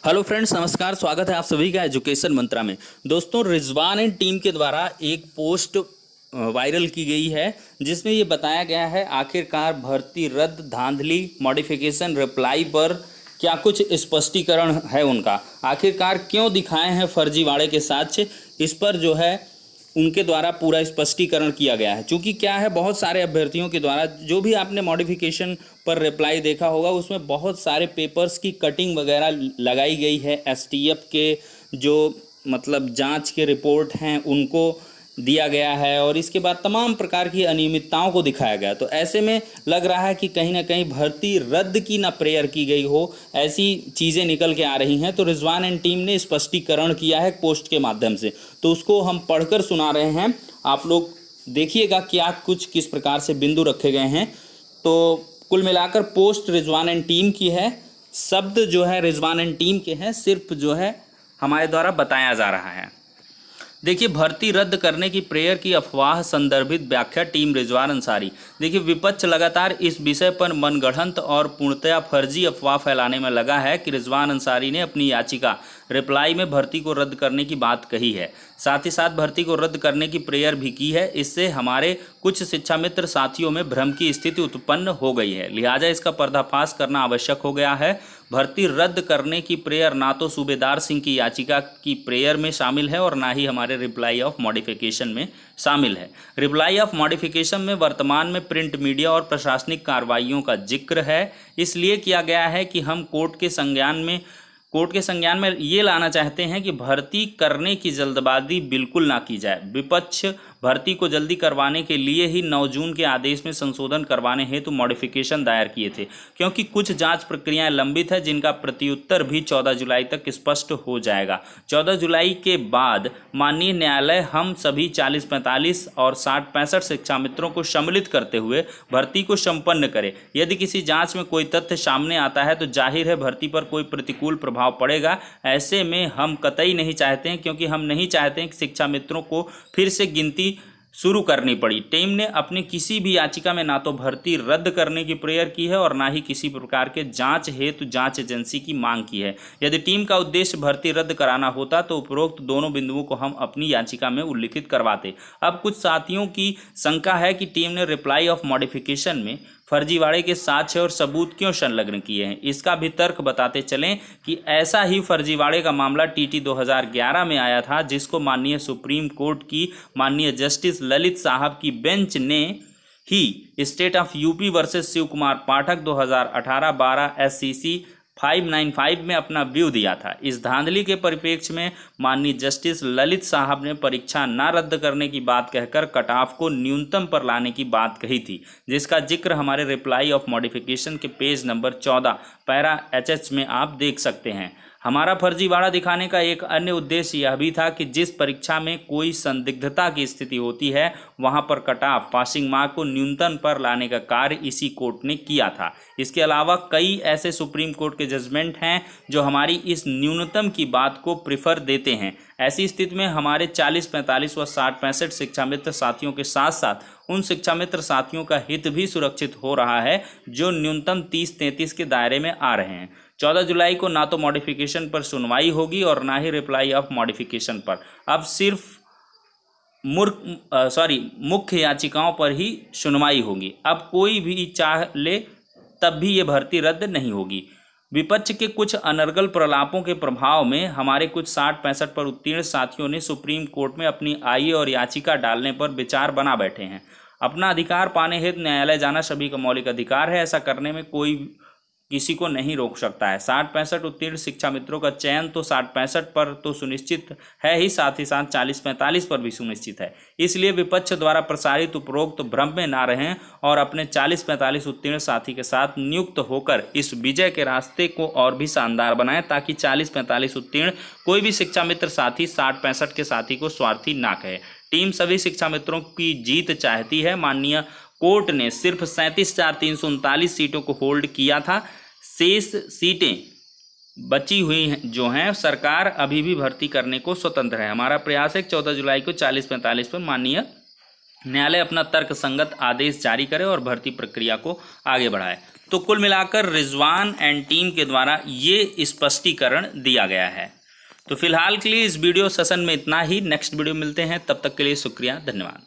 Hello friends, नमस्कार। स्वागत है आप सभी का एजुकेशन मंत्रा में। दोस्तों, रिजवान एंड टीम के द्वारा एक पोस्ट वायरल की गई है जिसमें ये बताया गया है आखिरकार भर्ती रद्द, धांधली, मॉडिफिकेशन, रिप्लाई पर क्या कुछ स्पष्टीकरण है उनका। आखिरकार क्यों दिखाए हैं फर्जीवाड़े के साक्ष्य, इस पर जो है उनके द्वारा पूरा स्पष्टीकरण किया गया है। क्योंकि क्या है, बहुत सारे अभ्यर्थियों के द्वारा जो भी आपने मॉडिफिकेशन पर रिप्लाई देखा होगा उसमें बहुत सारे पेपर्स की कटिंग वगैरह लगाई गई है। एसटीएफ के जो मतलब जांच के रिपोर्ट हैं उनको दिया गया है और इसके बाद तमाम प्रकार की अनियमितताओं को दिखाया गया। तो ऐसे में लग रहा है कि कहीं ना कहीं भर्ती रद्द की ना प्रेयर की गई हो, ऐसी चीज़ें निकल के आ रही हैं। तो रिजवान एंड टीम ने स्पष्टीकरण किया है पोस्ट के माध्यम से, तो उसको हम पढ़कर सुना रहे हैं। आप लोग देखिएगा क्या कुछ किस प्रकार से बिंदु रखे गए हैं। तो कुल मिलाकर पोस्ट रिजवान एंड टीम की है, शब्द जो है रिजवान एंड टीम के हैं, सिर्फ जो है हमारे द्वारा बताया जा रहा है। देखिए, भर्ती रद्द करने की प्रेयर की अफवाह संदर्भित व्याख्या टीम रिजवान अंसारी। देखिए, विपक्ष लगातार इस विषय पर मनगढ़ंत और पूर्णतया फर्जी अफवाह फैलाने में लगा है कि रिजवान अंसारी ने अपनी याचिका रिप्लाई में भर्ती को रद्द करने की बात कही है, साथ ही साथ भर्ती को रद्द करने की प्रेयर भी की है। इससे हमारे कुछ शिक्षा मित्र साथियों में भ्रम की स्थिति उत्पन्न हो गई है, लिहाजा इसका पर्दाफाश करना आवश्यक हो गया है। भर्ती रद्द करने की प्रेयर ना तो सूबेदार सिंह की याचिका की प्रेयर में शामिल है और ना ही हमारे रिप्लाई ऑफ मॉडिफिकेशन में शामिल है। रिप्लाई ऑफ मॉडिफिकेशन में वर्तमान में प्रिंट मीडिया और प्रशासनिक कार्रवाइयों का जिक्र है, इसलिए किया गया है कि हम कोर्ट के संज्ञान में ये लाना चाहते हैं कि भर्ती करने की जल्दबाजी बिल्कुल ना की जाए। विपक्ष भर्ती को जल्दी करवाने के लिए ही 9 जून के आदेश में संशोधन करवाने हेतु मॉडिफिकेशन दायर किए थे, क्योंकि कुछ जांच प्रक्रियाएं लंबित है जिनका प्रत्युत्तर भी 14 जुलाई तक स्पष्ट हो जाएगा। 14 जुलाई के बाद माननीय न्यायालय हम सभी 40, 45 और 60, 65 शिक्षा मित्रों को सम्मिलित करते हुए भर्ती को संपन्न करे। यदि किसी जाँच में कोई तथ्य सामने आता है तो जाहिर है भर्ती पर कोई प्रतिकूल प्रभाव पड़ेगा। ऐसे में हम कतई नहीं चाहते हैं, क्योंकि हम नहीं चाहते हैं कि शिक्षा मित्रों को फिर से गिनती शुरू करनी पड़ी। टीम ने अपनी किसी भी याचिका में ना तो भर्ती रद्द करने की प्रेयर की है और ना ही किसी प्रकार के जांच हेतु जांच एजेंसी की मांग की है। यदि टीम का उद्देश्य भर्ती रद्द कराना होता तो उपरोक्त दोनों बिंदुओं को हम अपनी याचिका में उल्लिखित करवाते। अब कुछ साथियों की शंका है कि टीम ने रिप्लाई ऑफ मॉडिफिकेशन में फर्जीवाड़े के साक्ष्य और सबूत क्यों संलग्न किए हैं। इसका भी तर्क बताते चलें कि ऐसा ही फर्जीवाड़े का मामला टीटी 2011 में आया था, जिसको माननीय सुप्रीम कोर्ट की माननीय जस्टिस ललित साहब की बेंच ने ही state of UP versus Shiv Kumar Pathak 2018-12 SCC 595 में अपना व्यू दिया था। इस धांधली के परिप्रेक्ष्य में माननीय जस्टिस ललित साहब ने परीक्षा न रद्द करने की बात कहकर कट ऑफ को न्यूनतम पर लाने की बात कही थी, जिसका जिक्र हमारे रिप्लाई ऑफ मॉडिफिकेशन के पेज नंबर 14 पैरा HH में आप देख सकते हैं। हमारा फर्जीवाड़ा दिखाने का एक अन्य उद्देश्य यह भी था कि जिस परीक्षा में कोई संदिग्धता की स्थिति होती है वहां पर कट ऑफ पासिंग मार्क को न्यूनतम पर लाने का कार्य इसी कोर्ट ने किया था। इसके अलावा कई ऐसे सुप्रीम कोर्ट के जजमेंट हैं जो हमारी इस न्यूनतम की बात को प्रिफर देते हैं। ऐसी स्थिति में हमारे 40, 45 व 60, 65 शिक्षा मित्र साथियों के साथ साथ उन शिक्षा मित्र साथियों का हित भी सुरक्षित हो रहा है जो न्यूनतम 30-33 के दायरे में आ रहे हैं। 14 जुलाई को ना तो मॉडिफिकेशन पर सुनवाई होगी और ना ही रिप्लाई ऑफ मॉडिफिकेशन पर। अब सिर्फ मुख्य याचिकाओं पर ही सुनवाई होगी। अब कोई भी चाह ले तब भी ये भर्ती रद्द नहीं होगी। विपक्ष के कुछ अनर्गल प्रलापों के प्रभाव में हमारे कुछ 60, 65 पर उत्तीर्ण साथियों ने सुप्रीम कोर्ट में अपनी आय और याचिका डालने पर विचार बना बैठे हैं। अपना अधिकार पाने हेतु न्यायालय जाना सभी का मौलिक अधिकार है, ऐसा करने में कोई किसी को नहीं रोक सकता है। 60, 65 उत्तीर्ण शिक्षा मित्रों का चयन तो 60, 65 पर तो सुनिश्चित है ही, साथ ही साथ 40, 45 पर भी सुनिश्चित है। इसलिए विपक्ष द्वारा प्रसारित उपरोक्त भ्रम में ना रहें और अपने 40, 45 उत्तीर्ण साथी के साथ नियुक्त होकर इस विजय के रास्ते को और भी शानदार बनाएं, ताकि 40, 45 उत्तीर्ण कोई भी शिक्षा मित्र साथी 60, 65 के साथी को स्वार्थी ना कहे। टीम सभी शिक्षा मित्रों की जीत चाहती है। माननीय कोर्ट ने सिर्फ 37,339 सीटों को होल्ड किया था। शेष सीटें बची हुई जो हैं, सरकार अभी भी भर्ती करने को स्वतंत्र है। हमारा प्रयास है 14 जुलाई को 40-45 पर माननीय न्यायालय अपना तर्क संगत आदेश जारी करे और भर्ती प्रक्रिया को आगे बढ़ाए। तो कुल मिलाकर रिजवान एंड टीम के द्वारा ये स्पष्टीकरण दिया गया है। तो फिलहाल के लिए इस वीडियो सेशन में इतना ही। नेक्स्ट वीडियो मिलते हैं, तब तक के लिए शुक्रिया, धन्यवाद।